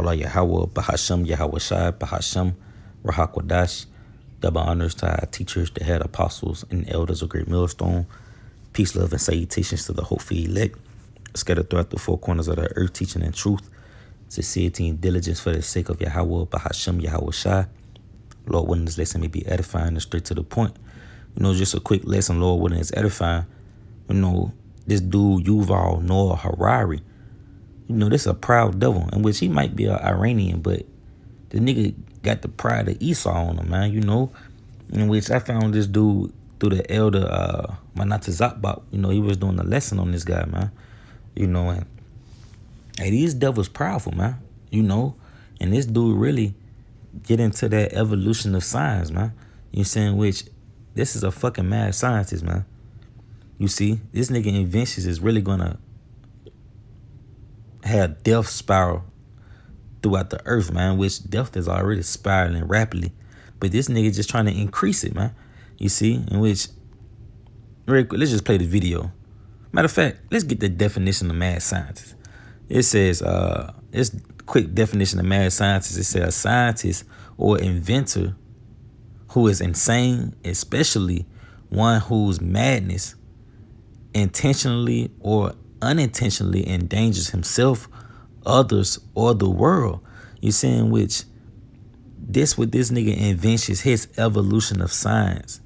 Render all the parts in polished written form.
Allah Yahweh, Bahasham, Yahweh Shai, Bahasham, Rahakwadash. Double honors to our teachers, the head apostles, and elders of Great Millstone. Peace, love, and salutations to the hopeful elect, scattered throughout the four corners of the earth, teaching in truth, sincerity, and diligence for the sake of Yahweh, Bahasham, Yahweh Shai. Lord willing, this lesson may be edifying and straight to the point. Just a quick lesson, Lord willing, is edifying. This dude, Yuval Noah Harari, this is a proud devil, in which he might be an Iranian, but the nigga got the pride of Esau on him, man, in which I found this dude through the elder Manata Zakbak. He was doing a lesson on this guy, man, and hey, these devils powerful, man, and this dude really get into that evolution of science, man. Which this is a fucking mad scientist, man. This nigga inventions is really gonna have death spiral throughout the earth, man, which death is already spiraling rapidly. But this nigga just trying to increase it, man. In which, let's just play the video. Matter of fact, let's get the definition of mad scientist. It says, it's quick definition of mad scientist. It says a scientist or inventor who is insane, especially one whose madness intentionally or unintentionally endangers himself, others, or the world. Which what this nigga inventions, his evolution of science,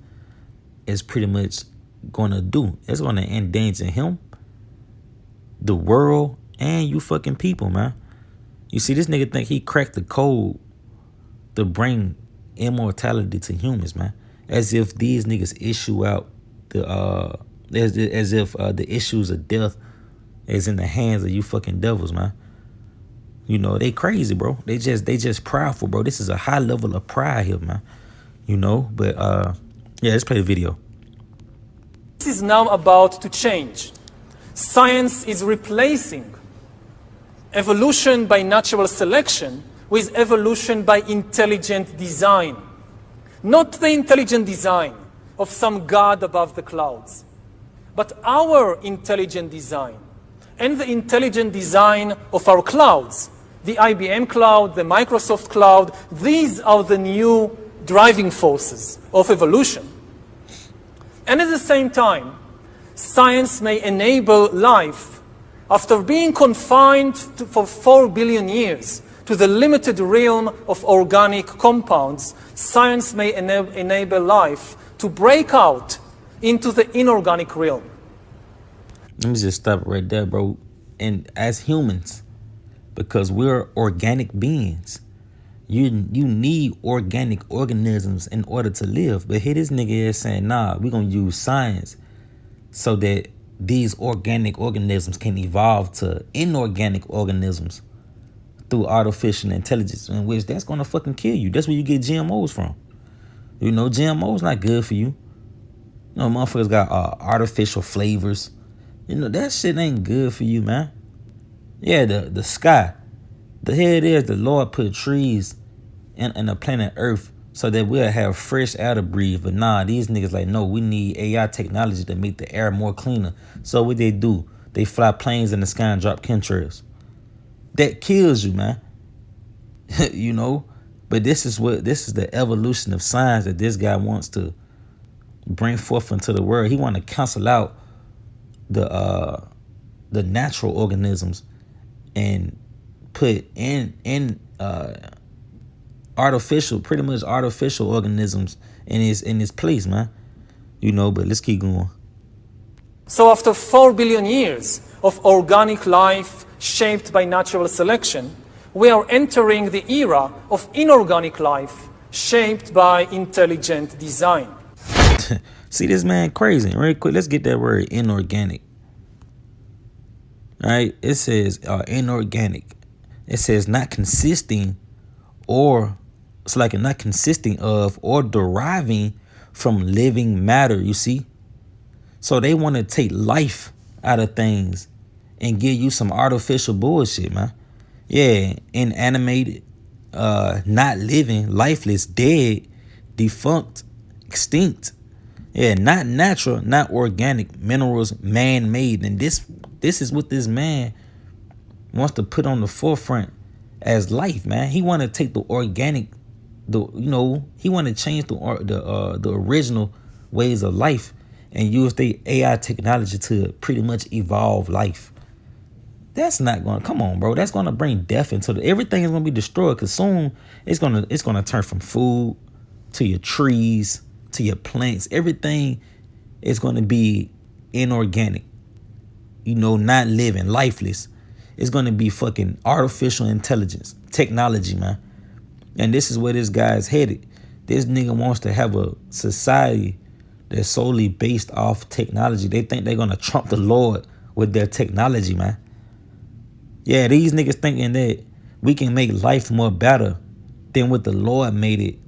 is pretty much gonna do. It's gonna endanger him, the world, and you fucking people, man. This nigga think he cracked the code to bring immortality to humans, man. As if these niggas issue out the as if the issues of death is in the hands of you fucking devils, man. They crazy, bro. They just prideful, bro. This is a high level of pride here, man. But yeah, let's play the video. This is now about to change. Science is replacing evolution by natural selection with evolution by intelligent design. Not the intelligent design of some god above the clouds, but our intelligent design and the intelligent design of our clouds, the IBM cloud, the Microsoft cloud. These are the new driving forces of evolution. And at the same time, science may enable life after being confined for 4 billion years to the limited realm of organic compounds. Science may enable life to break out into the inorganic realm. Let me just stop right there, bro. And as humans, because we're organic beings, you need organic organisms in order to live. But here this nigga is saying, nah, we're going to use science so that these organic organisms can evolve to inorganic organisms through artificial intelligence, in which that's going to fucking kill you. That's where you get GMOs from. GMOs not good for you. Motherfuckers got artificial flavors. That shit ain't good for you, man. Yeah, the sky. Here it is, the Lord put trees in the planet Earth so that we'll have fresh air to breathe. But nah, these niggas like, no, we need AI technology to make the air more cleaner. So what they do, they fly planes in the sky and drop chemtrails. That kills you, man. But this is the evolution of science that this guy wants to bring forth into the world. He want to cancel out the natural organisms and put in pretty much artificial organisms in his place, man. But let's keep going. So after 4 billion years of organic life shaped by natural selection, we are entering the era of inorganic life shaped by intelligent design. See this man crazy. Right quick, let's get that word inorganic. All right, it says inorganic. It says not consisting or it's like not consisting of or deriving from living matter, you see? So they want to take life out of things and give you some artificial bullshit, man. Yeah, inanimated, not living, lifeless, dead, defunct, extinct. Yeah, not natural, not organic, minerals, man-made. And this is what this man wants to put on the forefront as life, man. He want to take the organic, he want to change the original ways of life and use the AI technology to pretty much evolve life. That's not going to come on, bro. That's going to bring death into everything is going to be destroyed, because soon it's going to turn from food to your trees to your plants. Everything is going to be inorganic, not living, lifeless. It's going to be fucking artificial intelligence, technology, man. And this is where this guy's headed. This nigga wants to have a society that's solely based off technology. They think they're going to trump the Lord with their technology, man. Yeah, these niggas thinking that we can make life more better than what the Lord made it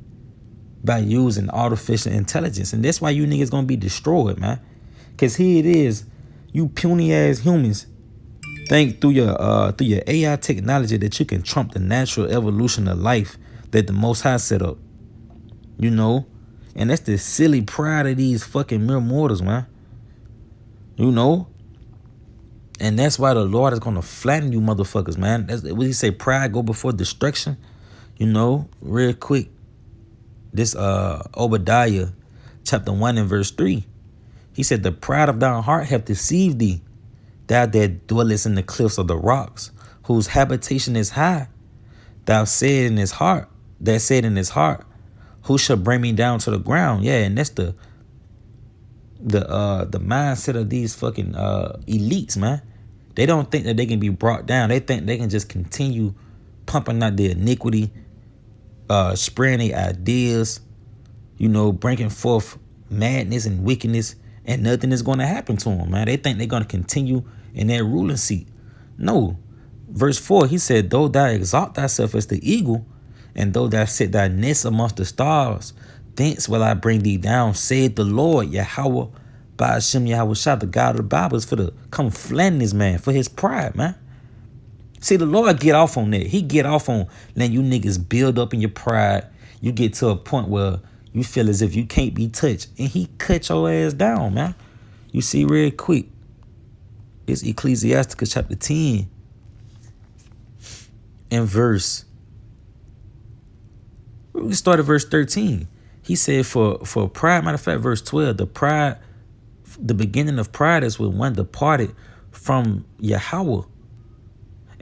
by using artificial intelligence. And that's why you niggas going to be destroyed, man. Because here it is, you puny ass humans think through your AI technology that you can trump the natural evolution of life that the Most High set up. And that's the silly pride of these fucking mere mortals, man. And that's why the Lord is going to flatten you motherfuckers, man. That's what he say, pride go before destruction. Real quick. This Obadiah chapter 1 and verse 3. He said, the pride of thine heart hath deceived thee, thou that dwellest in the cliffs of the rocks, whose habitation is high. Thou said in his heart, who shall bring me down to the ground? Yeah, and that's the mindset of these fucking elites, man. They don't think that they can be brought down. They think they can just continue pumping out their iniquity, spreading their ideas, bringing forth madness and wickedness, and nothing is going to happen to them, man. They think they're going to continue in their ruling seat. No. Verse 4, he said, though thou exalt thyself as the eagle, and though thou set thy nest amongst the stars, thence will I bring thee down, said the Lord, Yahweh, Ba'ashem Yahushua, the God of the Bible, is for to come flatten this man for his pride, man. See, the Lord get off on that. He get off on letting you niggas build up in your pride. You get to a point where you feel as if you can't be touched, and he cut your ass down, man. You see, real quick, it's Ecclesiasticus chapter 10 and we start at verse 13. He said, for pride, matter of fact, verse 12, the beginning of pride is when one departed from Yahweh,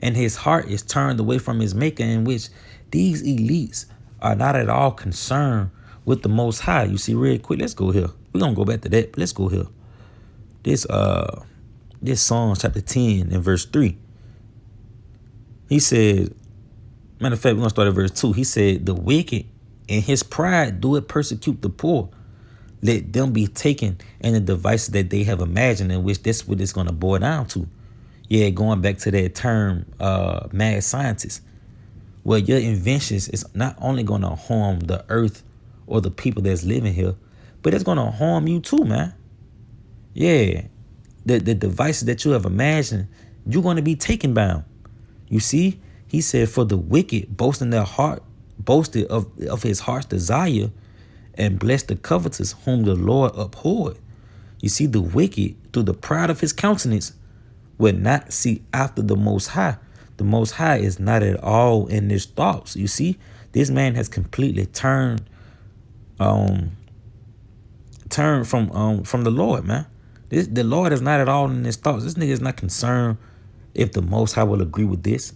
and his heart is turned away from his maker, in which these elites are not at all concerned with the Most High. You see, real quick, let's go here. We're going to go back to that, but let's go here. This Psalms chapter 10 and verse 3. He said, matter of fact, we're going to start at verse 2. He said, the wicked in his pride do it persecute the poor. Let them be taken in the devices that they have imagined, in which that's what it's going to boil down to. Yeah, going back to that term, mad scientist. Well, your inventions is not only going to harm the earth or the people that's living here, but it's going to harm you too, man. Yeah, the devices that you have imagined, you're going to be taken bound. You see, he said, for the wicked boast in their heart, boasted of his heart's desire, and blessed the covetous whom the Lord abhorred. You see, the wicked, through the pride of his countenance, would not seek after the Most High. The Most High is not at all in his thoughts. You see, this man has completely turned from the Lord, man. The Lord is not at all in his thoughts. This nigga is not concerned if the Most High will agree with this.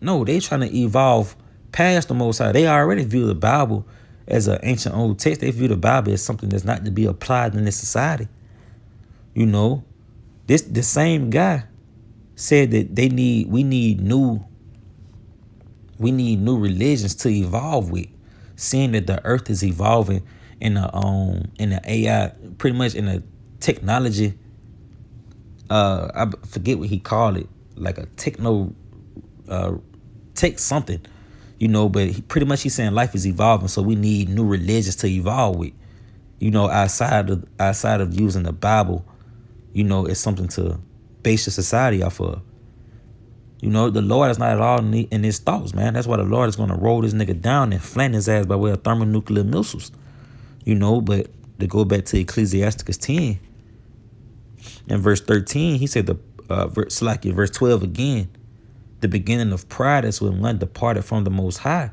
No, they trying to evolve past the Most High. They already view the Bible as an ancient old text. They view the Bible as something that's not to be applied in this society. The same guy said that we need new religions to evolve with, seeing that the earth is evolving in the AI, pretty much in a technology. I forget what he called it, like a tech something, but he's saying life is evolving, so we need new religions to evolve with, outside of using the Bible, as something to base your society off of. The Lord is not at all in his thoughts, man. That's why the Lord is going to roll this nigga down and flatten his ass by way of thermonuclear missiles. But to go back to Ecclesiasticus 10 and verse 13, he said verse 12 again, The beginning of pride is when one departed from the Most High,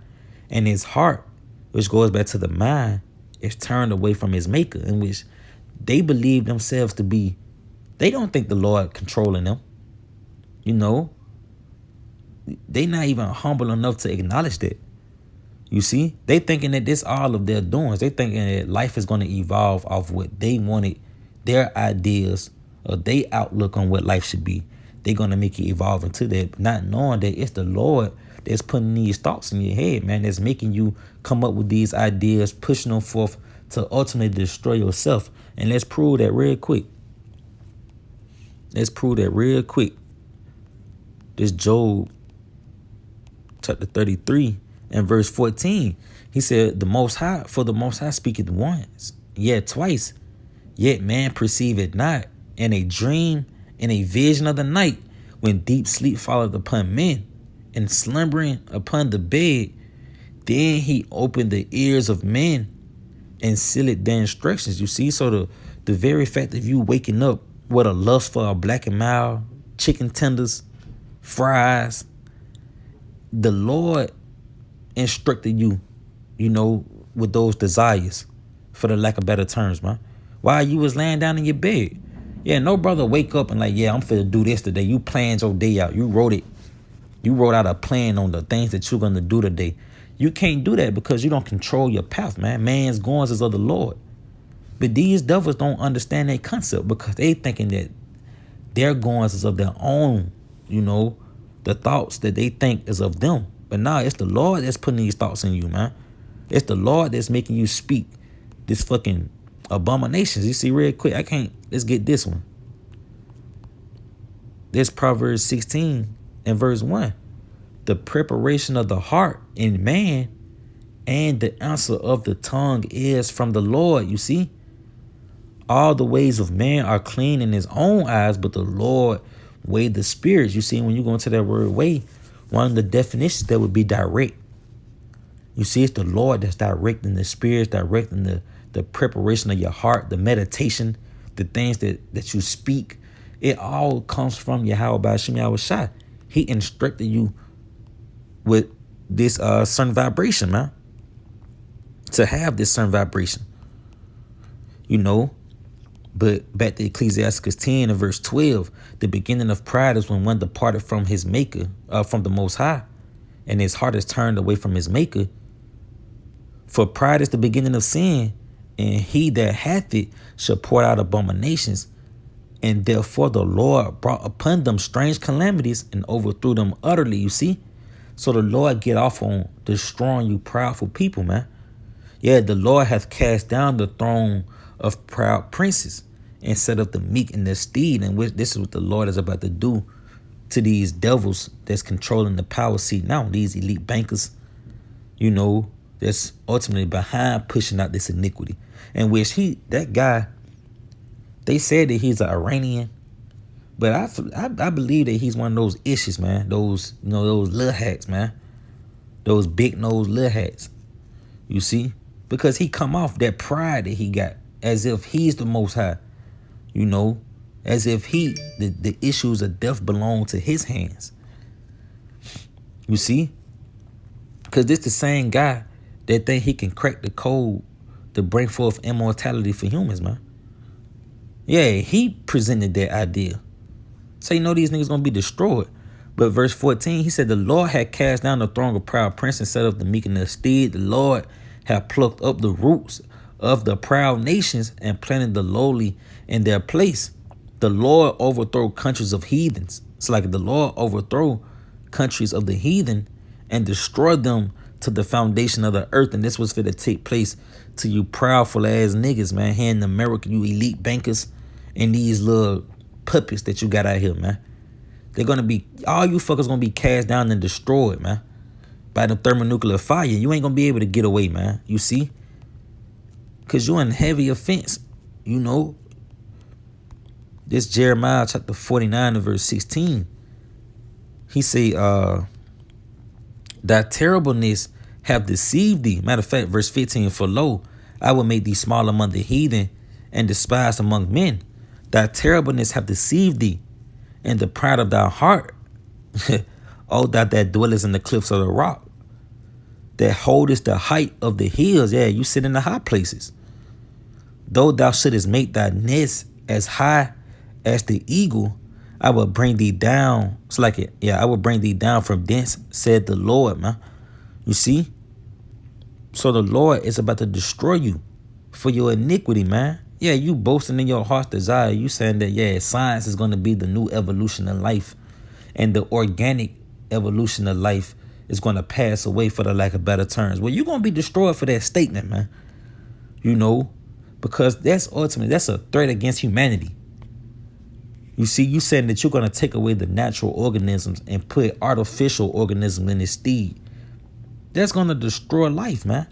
and his heart, which goes back to the mind, is turned away from his maker, in which they believe themselves to be. They don't think the Lord controlling them. You know, they not even humble enough to acknowledge that. You see, they thinking that this all of their doings. They thinking that life is going to evolve off what they wanted, their ideas or their outlook on what life should be. They're going to make it evolve into that, not knowing that it's the Lord that's putting these thoughts in your head, man, that's making you come up with these ideas, pushing them forth to ultimately destroy yourself. And let's prove that real quick. Let's prove that real quick. This Job chapter 33 and verse 14. He said, the Most High speaketh once, yet twice, yet man perceiveth not. In a dream, in a vision of the night, when deep sleep followed upon men, and slumbering upon the bed, then he opened the ears of men and sealed their instructions. You see, so the very fact of you waking up with a lust for a Black and Mild, chicken tenders, fries, the Lord instructed you, you know, with those desires, for the lack of better terms, man. While you was laying down in your bed. Yeah, no brother wake up and like, yeah, I'm finna do this today. You planned your day out. You wrote it. You wrote out a plan on the things that you're gonna do today. You can't do that because you don't control your path, man. Man's goings is of the Lord. But these devils don't understand that concept because they thinking that their goings is of their own, you know, the thoughts that they think is of them. But nah, it's the Lord that's putting these thoughts in you, man. It's the Lord that's making you speak this fucking abominations. You see, real quick, let's get this one. This Proverbs 16 and verse 1. The preparation of the heart in man and the answer of the tongue is from the Lord. You see, all the ways of man are clean in his own eyes, but the Lord weigh the spirits. You see, when you go into that word weigh, one of the definitions that would be direct. You see, it's the Lord that's directing the spirits, directing the preparation of your heart, the meditation, the things that you speak. It all comes from Yahweh Shem Yahushua. He instructed you with this certain vibration, man. To have this certain vibration. You know, but back to Ecclesiastes 10 and verse 12, the beginning of pride is when one departed from his maker, from the Most High, and his heart is turned away from his maker. For pride is the beginning of sin, and he that hath it shall pour out abominations. And therefore the Lord brought upon them strange calamities and overthrew them utterly, you see. So the Lord get off on destroying you proudful people, man. Yeah, the Lord hath cast down the throne of proud princes and set up the meek in their stead, and which this is what the Lord is about to do to these devils that's controlling the power seat now, these elite bankers, you know, that's ultimately behind pushing out this iniquity. And which that guy, they said that he's an Iranian, but I believe that he's one of those issues, man. Those, you know, those little hats, man. Those big nose little hats. You see? Because he come off that pride that he got as if he's the Most High. You know, as if the issues of death belong to his hands. You see? Because this the same guy that think he can crack the code to bring forth immortality for humans, man. Yeah, he presented that idea. So you know these niggas gonna be destroyed. But verse 14, he said, the Lord had cast down the throne of proud prince and set up the meek in their stead. The Lord had plucked up the roots of the proud nations and planted the lowly in their place. The Lord overthrow countries of heathens. It's like the Lord overthrow countries of the heathen and destroy them to the foundation of the earth. And this was for to take place to you proudful ass niggas, man, here in America, you elite bankers and these little puppets that you got out here, man. They're gonna be, all you fuckers gonna be cast down and destroyed, man, by the thermonuclear fire. You ain't gonna be able to get away, man. You see? Because you're in heavy offense, you know. This Jeremiah chapter 49 and verse 16. He say, thy terribleness have deceived thee. Matter of fact, verse 15, for lo, I will make thee small among the heathen and despised among men. Thy terribleness have deceived thee, and the pride of thy heart O thou that dwellest in the cliffs of the rock, that holdest the height of the hills. Yeah, you sit in the high places. Though thou shouldest make thy nest as high as the eagle, I will bring thee down. It's like it. Yeah, I will bring thee down from thence, said the Lord, man. You see? So the Lord is about to destroy you for your iniquity, man. Yeah, you boasting in your heart's desire. You saying that, yeah, science is going to be the new evolution of life. And the organic evolution of life is going to pass away, for the lack of better terms. Well, you're going to be destroyed for that statement, man. You know, because that's a threat against humanity. You see, you saying that you're going to take away the natural organisms and put artificial organisms in its stead. That's going to destroy life, man.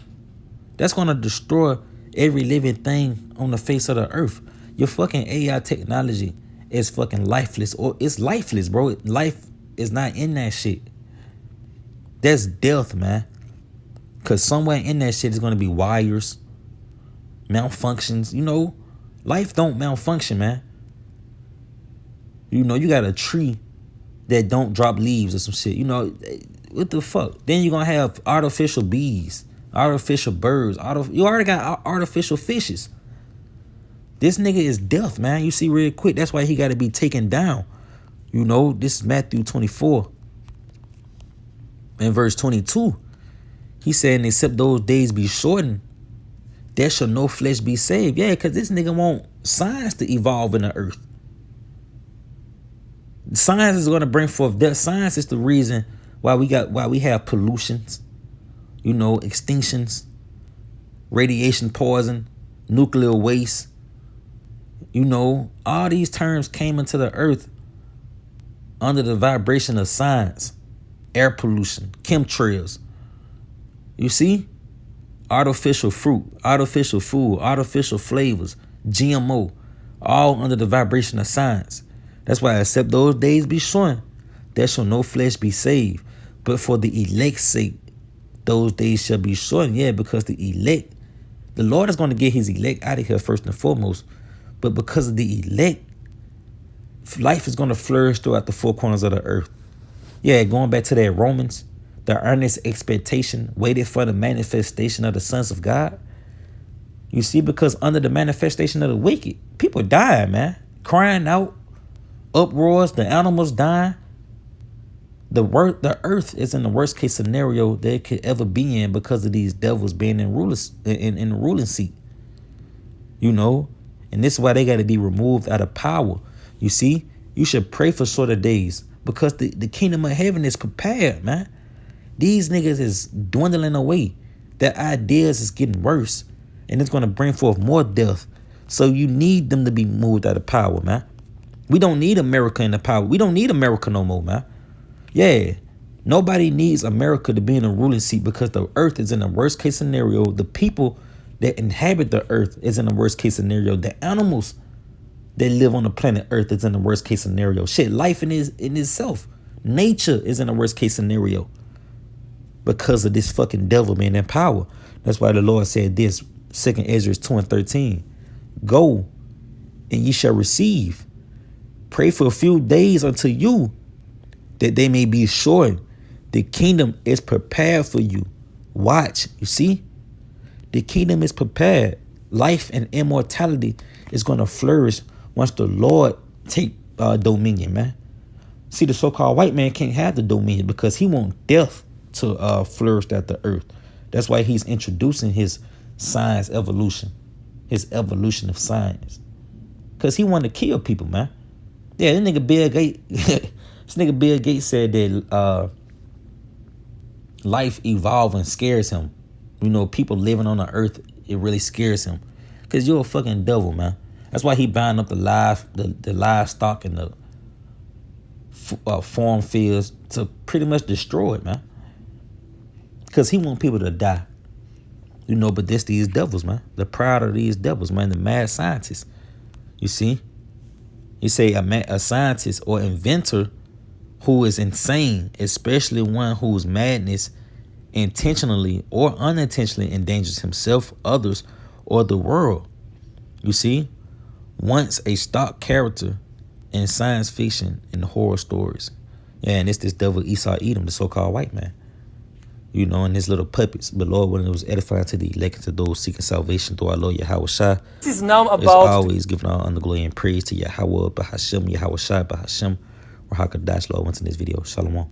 That's going to destroy every living thing on the face of the earth. Your fucking AI technology is fucking lifeless, or it's lifeless, bro. Life is not in that shit. That's death, man. Because somewhere in that shit is going to be wires, malfunctions. You know, life don't malfunction, man. You know, you got a tree that don't drop leaves or some shit. You know, what the fuck? Then you're going to have artificial bees, artificial birds. You already got artificial fishes. This nigga is death, man. You see real quick. That's why he got to be taken down. You know, this is Matthew 24. In verse 22, he said, except those days be shortened, there shall no flesh be saved. Yeah, because this nigga want science to evolve in the earth. Science is going to bring forth death. Science is the reason why we have pollutions, you know, extinctions, radiation poison, nuclear waste. You know, all these terms came into the earth under the vibration of science. Air pollution, chemtrails. You see? Artificial fruit, artificial food, artificial flavors, GMO, all under the vibration of science. That's why, except those days be shorn, there shall no flesh be saved. But for the elect's sake, those days shall be shortened. Yeah, because the elect, the Lord is going to get his elect out of here first and foremost. But because of the elect, life is going to flourish throughout the four corners of the earth. Yeah, going back to that Romans, the earnest expectation waited for the manifestation of the sons of God. You see, because under the manifestation of the wicked, people dying, man. Crying out, uproars, the animals dying. The earth is in the worst case scenario that it could ever be in because of these devils being in the ruling seat. You know, and this is why they got to be removed out of power. You see, you should pray for shorter days because the kingdom of heaven is prepared, man. These niggas is dwindling away. Their ideas is getting worse, and it's going to bring forth more death. So you need them to be moved out of power, man. We don't need America in the power. We don't need America no more, man. Yeah, nobody needs America to be in a ruling seat because the earth is in the worst case scenario. The people that inhabit the earth is in the worst case scenario. The animals that live on the planet earth is in the worst case scenario. Shit, life in itself. Nature is in the worst case scenario because of this fucking devil being in power. That's why the Lord said this, 2 Ezra 2:13. Go and ye shall receive. Pray for a few days unto you that they may be shortened. The kingdom is prepared for you. Watch, you see? The kingdom is prepared. Life and immortality is going to flourish once the Lord take dominion, man. See, the so-called white man can't have the dominion because he wants death to flourish at the earth. That's why he's introducing his science evolution, his evolution of science, because he want to kill people, man. Yeah, this nigga Bill Gates, said that life evolving scares him. You know, people living on the earth, it really scares him because you're a fucking devil, man. That's why he buying up the livestock and the farm fields to pretty much destroy it, man. Because he want people to die. You know, but this these devils, man. The pride of these devils, man. The mad scientists. You see? You say a scientist or inventor who is insane, especially one whose madness intentionally or unintentionally endangers himself, others, or the world. You see? Once a stock character in science fiction and horror stories. Yeah, and it's this devil Esau Edom, the so-called white man. You know, and his little puppets. But Lord, when it was edifying to the elect, to those seeking salvation through our Lord Yahweh Shai, This is now it's about always giving all honor, glory, and praise to Yahweh, Bahashem, Yahweh Shai, Bahashem, Rahakadash, Lord, once in this video. Shalom.